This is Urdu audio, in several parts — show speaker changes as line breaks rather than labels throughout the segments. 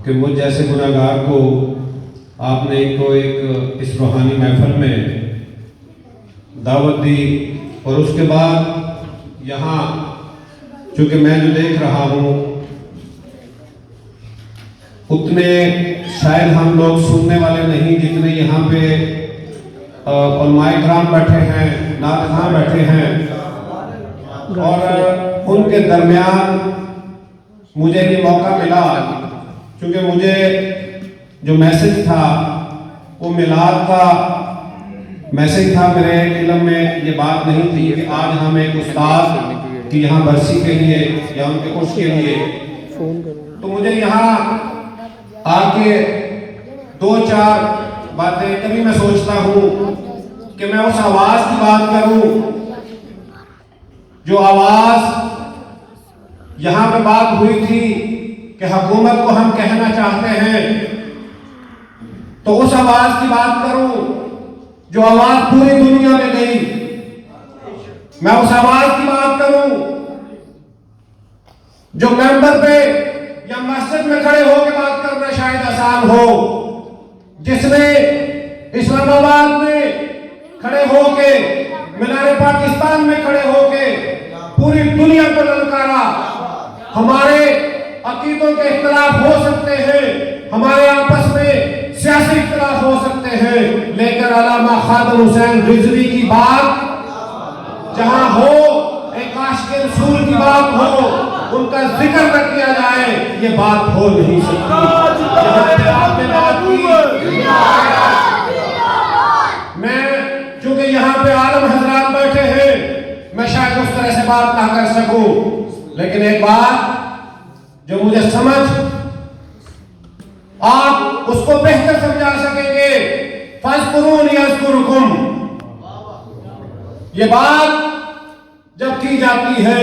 کہ مجھ جیسے گناہگار کو آپ نے ایک اس روحانی محفل میں دعوت دی، اور اس کے بعد یہاں چونکہ میں جو دیکھ رہا ہوں اتنے شاید ہم لوگ سننے والے نہیں جتنے یہاں پہ علماء کرام بیٹھے ہیں، نعت خواں بیٹھے ہیں، اور ان کے درمیان مجھے یہ موقع ملا چونکہ مجھے جو میسج تھا وہ میلاد کا میسج تھا، میرے علم میں یہ بات نہیں تھی کہ آج ہم ایک استاد کی یہاں برسی کے لیے یا ان کے خوش کے لیے، تو مجھے یہاں آ کے دو چار باتیں کبھی میں سوچتا ہوں کہ میں اس آواز کی بات کروں جو آواز یہاں پہ بات ہوئی تھی کہ حکومت کو ہم کہنا چاہتے ہیں، تو اس آواز کی بات کروں جو آواز پوری دنیا میں گئی، میں اس آواز کی بات کروں جو ممبر پہ یا مسجد میں کھڑے ہو کے بات کرنا شاید آسان ہو، جس نے اسلام آباد میں کھڑے ہو کے، مینار پاکستان میں کھڑے ہو کے پوری دنیا کو للکارا۔ ہمارے عقیدوں کے اختلاف ہو سکتے ہیں، ہمارے آپس میں سیاسی اختلاف ہو سکتے ہیں، لیکن علامہ خادم حسین رضوی کی بات جہاں ہو، ایک عاشق رسول کی بات ہو، ان کا ذکر نہ کیا جائے، یہ بات ہو نہیں سکتی۔ جہاں پہ آپ نے بات کی، میں چونکہ یہاں پہ عالم حضرات بیٹھے ہیں، میں شاید اس طرح سے بات نہ کر سکوں، لیکن ایک بات جو مجھے سمجھ آپ اس کو بہتر سمجھا سکیں گے، فَاذْكُرُونِي أَذْكُرُكُمْ، یہ بات جب کی جاتی ہے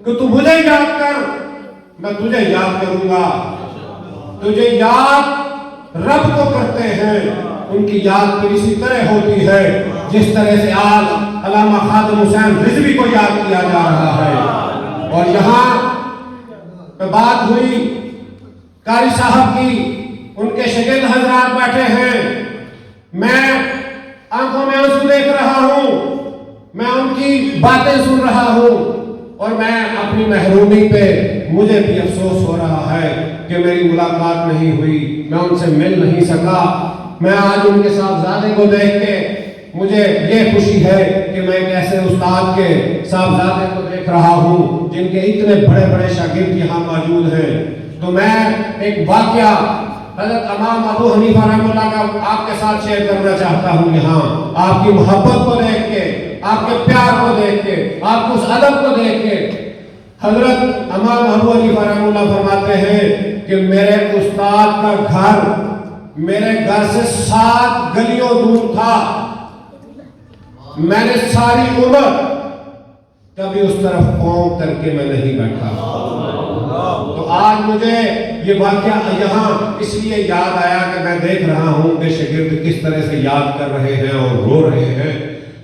کہ تو مجھے یاد کر، میں تجھے یاد کروں گا، تجھے یاد رب کو کرتے ہیں، ان کی یاد پھر اسی طرح ہوتی ہے جس طرح سے آج علامہ خادم حسین رضوی کو یاد کیا جا رہا ہے۔ اور یہاں پہ بات ہوئی قاری صاحب کی، ان کے شاگرد حضرات بیٹھے ہیں، میں آنکھوں میں آنسو دیکھ رہا ہوں، میں ان کی باتیں سن رہا ہوں، اور میں اپنی محرومی پہ مجھے بھی افسوس ہو رہا ہے کہ میری ملاقات نہیں ہوئی، میں ان سے مل نہیں سکا۔ میں آج ان کے صاحبزادے کو دیکھ کے مجھے یہ خوشی ہے کہ میں ایک ایسے استاد کے صاحبزادے کو دیکھ رہا ہوں جن کے اتنے بڑے بڑے شاگرد یہاں موجود ہیں۔ تو میں ایک واقعہ حضرت امام ابو حنیفہ رحمہ اللہ کا آپ کے ساتھ شیئر کرنا چاہتا ہوں۔ یہاں آپ کی محبت کو دیکھ کے، آپ کے پیار کو دیکھ کے، آپ کے اس ادب کو دیکھ کے، حضرت امام ابو حنیفہ رحمہ اللہ فرماتے ہیں کہ میرے استاد کا گھر میرے گھر سے 7 گلیوں دور تھا، میں نے ساری عمر کبھی اس طرف پاؤں کر کے میں نہیں بیٹھا۔ تو آج مجھے یہ واقعہ یہاں اس لیے یاد آیا کہ میں دیکھ رہا ہوں کہ شاگرد کس طرح سے یاد کر رہے ہیں اور رو رہے ہیں۔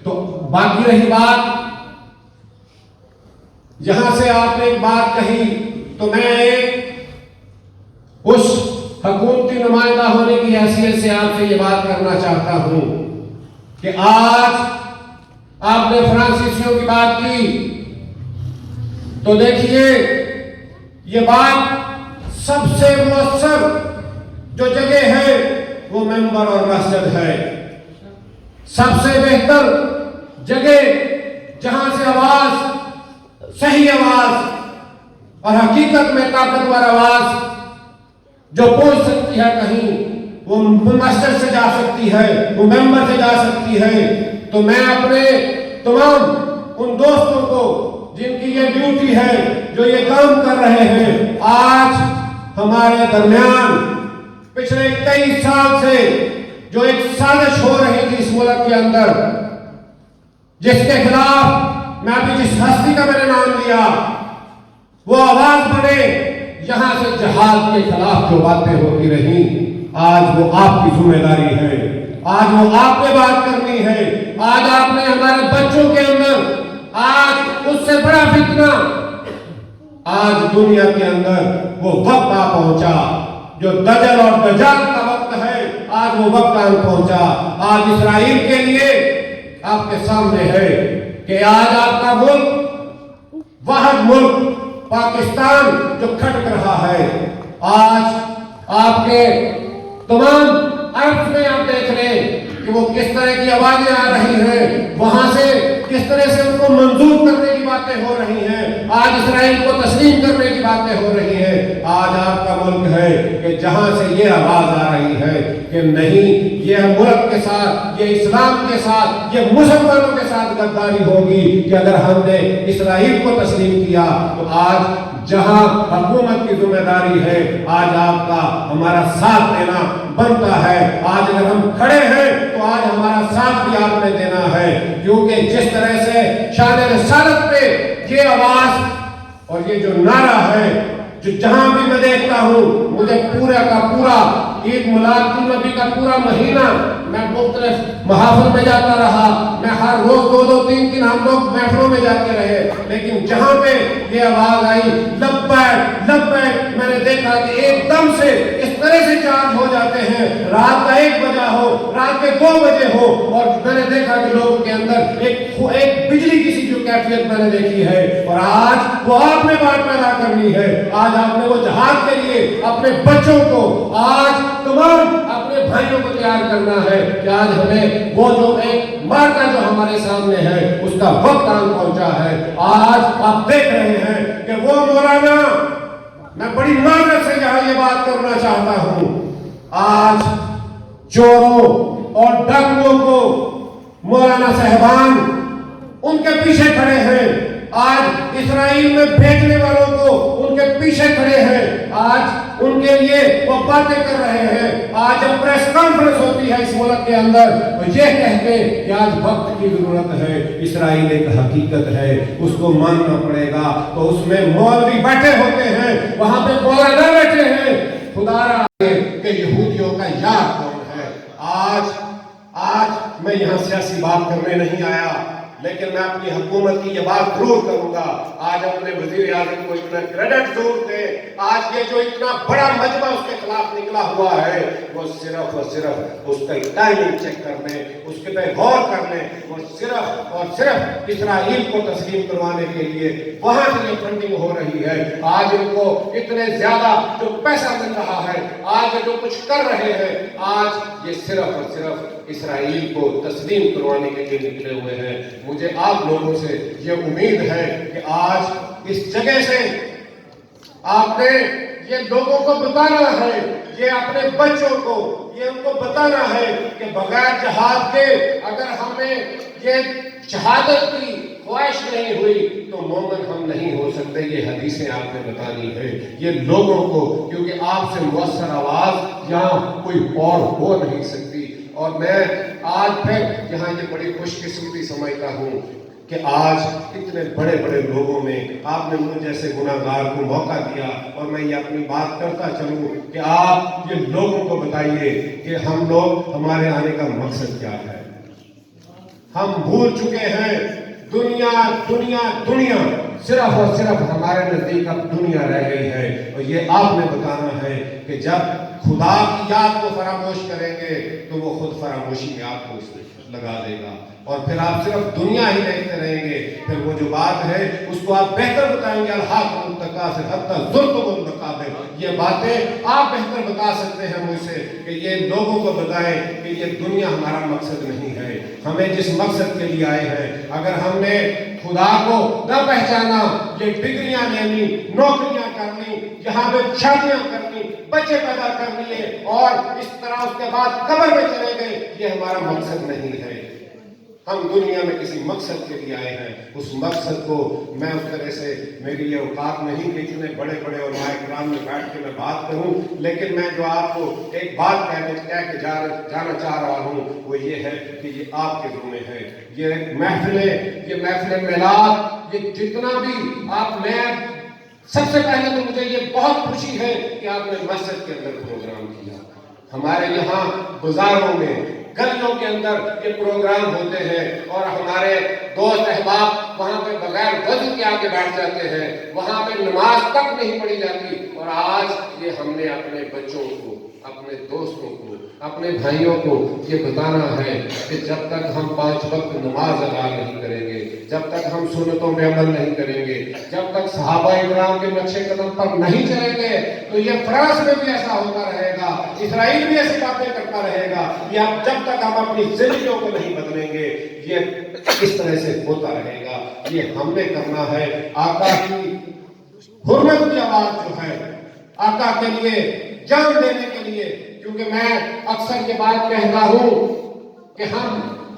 تو باقی رہی بات، یہاں سے آپ نے ایک بات کہی، تو میں اس حکومتی نمائندہ ہونے کی حیثیت سے آپ سے یہ بات کرنا چاہتا ہوں کہ آج آپ نے فرانسیسیوں کی بات کی، تو دیکھیے یہ بات سب سے مؤثر جو جگہ ہے وہ ممبر اور مسجد ہے۔ سب سے بہتر جگہ جہاں سے آواز، صحیح آواز اور حقیقت میں طاقتور آواز جو پہنچ سکتی ہے کہیں، وہ مسجد سے جا سکتی ہے، وہ ممبر سے جا سکتی ہے۔ تو میں اپنے تمام ان دوستوں کو جن کی یہ ڈیوٹی ہے، جو یہ کام کر رہے ہیں، آج ہمارے درمیان پچھلے 23 سال سے جو ایک سازش ہو رہی تھی اس ملک کے اندر، جس کے خلاف میں ابھی جس ہستی کا میں نے نام لیا، وہ آواز بنے، یہاں سے جہاد کے خلاف جو باتیں ہوتی رہیں، آج وہ آپ کی ذمہ داری ہے، آج وہ آپ نے بات کرنی ہے۔ آج آپ نے ہمارے بچوں کے اندر آج اس سے بڑا فتنہ آج دنیا کے اندر وہ وقت آ پہنچا جو دجل اور دجال کا وقت ہے، آج وہ وقت آن پہنچا۔ آج اسرائیل کے لیے آپ کے سامنے ہے کہ آج آپ کا ملک، واحد ملک پاکستان جو کھٹک رہا ہے، آج آپ کے تمام عرب میں آپ دیکھ لیں کہ وہ کس طرح کی آوازیں آ رہی ہیں، وہاں سے کس طرح سے ان کو منظور کرنے کی باتیں ہو رہی ہیں، آج اسرائیل کو تسلیم کرنے کی باتیں ہو رہی ہیں۔ آج آپ کا ملک ہے کہ جہاں سے یہ آواز آ رہی ہے کہ نہیں، یہ ملک کے ساتھ، یہ اسلام کے ساتھ، یہ مسلمانوں کے ساتھ غداری ہوگی کہ اگر ہم نے اسرائیل کو تسلیم کیا تو آج جہاں حکومت کی ذمہ داری ہے، آج آپ کا ہمارا ساتھ دینا بنتا ہے۔ آج اگر ہم کھڑے ہیں تو آج ہمارا ساتھ بھی آپ نے دینا ہے، کیونکہ جس طرح سے شان رسالت پہ یہ آواز اور یہ جو نعرہ ہے، جو جہاں بھی میں دیکھتا ہوں، مجھے پورا کا پورا عید میلاد النبی کا پورا مہینہ میں مختلف محافل میں جاتا رہا، میں ہر روز 2-2-3 ہم لوگ محفلوں میں جاتے رہے، لیکن جہاں پہ یہ آواز آئی لبیک لبیک، میں نے دیکھا کہ ایک دم سے اس طرح سے چارج ہو جاتے ہیں، رات کا 1 بجا ہو، رات کے 2 بجے ہو، اور میں نے دیکھا کہ لوگوں کے اندر ایک بجلی کسی جو کیفیت میں نے دیکھی ہے، اور آج وہ آپ نے بات پیدا کرنی ہے۔ آج آپ نے وہ جہاد کے لیے اپنے بچوں کو، آج تمام اپنے بھائیوں کو تیار کرنا ہے کہ آج ہمیں وہ جو ایک مارکا جو ہمارے سامنے ہے اس کا وقت آن پہنچا ہے۔ آج آپ دیکھ رہے ہیں کہ وہ مولانا، میں بڑی معذرت سے یہاں یہ بات کرنا چاہتا ہوں، آج چوروں اور ڈاکوؤں کو مولانا صاحبان ان کے پیچھے کھڑے ہیں، آج اسرائیل میں بھیجنے والوں کو ان کے پیچھے کھڑے ہیں، آج ان کے لیے وہ باتیں کر رہے ہیں۔ آج جب پریس کانفرنس ہوتی ہے اس ملک کے اندر تو یہ کہتے ہیں کہ آج وقت کی ضرورت ہے، اسرائیل ایک حقیقت ہے، اس کو ماننا پڑے گا، تو اس میں مولوی بیٹھے ہوتے ہیں، وہاں پہ مولانا بیٹھے ہیں، خدا را کہ یہودیوں کا یار کون ہے۔ آج میں یہاں سیاسی بات کرنے نہیں آیا، لیکن میں اپنی حکومت کی یہ بات ضرور کروں گا، آج اپنے وزیر اعظم کو اتنا کریڈٹ ضرور دیں۔ آج یہ جو اتنا بڑا مجمع اس کے خلاف نکلا ہوا ہے، وہ صرف اور صرف اس کا ٹائمنگ چیک کر لیں، اس کے پہ غور کر لیں، وہ صرف اور صرف اسرائیل کو تسلیم کروانے کے لیے وہاں سے یہ فنڈنگ ہو رہی ہے۔ آج ان کو اتنے زیادہ جو پیسہ مل رہا ہے، آج جو کچھ کر رہے ہیں، آج یہ صرف اور صرف اسرائیل کو تسلیم کروانے کے لیے نکلے ہوئے ہیں۔ مجھے آپ لوگوں سے یہ امید ہے کہ آج اس جگہ سے آپ نے یہ لوگوں کو بتانا ہے، یہ اپنے بچوں کو یہ ان کو بتانا ہے کہ بغیر جہاد کے اگر ہمیں یہ شہادت کی خواہش نہیں ہوئی تو مومن ہم نہیں ہو سکتے۔ یہ حدیثیں آپ نے بتانی ہے یہ لوگوں کو، کیونکہ آپ سے مؤثر آواز یہاں کوئی اور ہو نہیں سکتی۔ اور میں آج پھر یہاں یہ بڑی خوش قسمتی سمجھتا ہوں کہ آج اتنے بڑے بڑے لوگوں میں آپ نے مجھ جیسے گناہگار کو موقع دیا، اور میں یہ اپنی بات کرتا چلوں کہ آپ یہ لوگوں کو بتائیے کہ ہم لوگ، ہمارے آنے کا مقصد کیا ہے۔ ہم بھول چکے ہیں دنیا دنیا دنیا، صرف اور صرف ہمارے نزدیک اب دنیا رہ گئی ہے، اور یہ آپ نے بتانا ہے کہ جب خدا کی یاد کو فراموش کریں گے تو وہ خود فراموشی میں آپ کو لگا دے گا، اور پھر آپ صرف دنیا ہی دیکھتے رہیں گے۔ پھر وہ جو بات ہے اس کو آپ بہتر بتائیں گے، الحاق المتکاثر حتی زرتم المقابر، یہ باتیں آپ بہتر بتا سکتے ہیں مجھ سے کہ یہ لوگوں کو بتائیں کہ یہ دنیا ہمارا مقصد نہیں ہے۔ ہمیں جس مقصد کے لیے آئے ہیں، اگر ہم نے خدا کو نہ پہچانا، یہ ڈگریاں لینی، نوکریاں کرنی، یہاں پہ شادیاں کرنی، بچے پیدا کر لیے اور اس طرح اس کے بعد قبر میں چلے گئے، یہ ہمارا مقصد نہیں ہے۔ ہم دنیا میں کسی مقصد کے لیے آئے ہیں، اس مقصد کو میں اس طرح سے، میری یہ اوقات نہیں کہ اتنے بڑے بڑے علماء کرام میں بیٹھ کے میں بات کروں، لیکن میں جو آپ کو ایک بات کہہ کے جانا چاہ رہا ہوں وہ یہ ہے کہ یہ آپ کے ذمہ ہے۔ یہ محفل میلاد، یہ جتنا بھی آپ نے، سب سے پہلے تو مجھے یہ بہت خوشی ہے کہ آپ نے مسجد کے اندر پروگرام کیا۔ ہمارے یہاں بازاروں میں، گلیوں کے اندر یہ پروگرام ہوتے ہیں، اور ہمارے دوست احباب وہاں پہ بغیر وضو کے آگے بیٹھ جاتے ہیں، وہاں پہ نماز تک نہیں پڑھی جاتی، اور آج یہ ہم نے اپنے بچوں کو، اپنے دوستوں کو، اپنے بھائیوں کو یہ بتانا ہے کہ جب تک ہم 5 وقت نماز ادا نہیں کریں گے، جب تک ہم سنتوں پہ عمل نہیں کریں گے، جب تک صحابہ اکرام کے نقشے قدم پر نہیں چلیں گے، تو یہ فرانس میں بھی ایسا ہوتا رہے گا، اسرائیل بھی ایسی باتیں کرتا رہے گا، یہ جب تک ہم اپنی زندگیوں کو نہیں بدلیں گے یہ اس طرح سے ہوتا رہے گا۔ یہ ہم نے کرنا ہے۔ آقا کی حرمت کی آواز جو ہے، آقا کے لیے جان دینے کے لیے، کیونکہ میں اکثر یہ بات کہتا ہوں کہ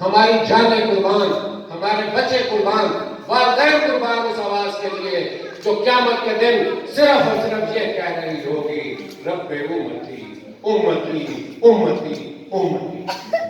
ہماری جانیں قربان، ہمارے بچے قربان، والدین قربان اس آواز کے لیے جو قیامت کے دن صرف اور صرف یہ کہہ رہی ہوگی، رب امتی امتی امتی امتی۔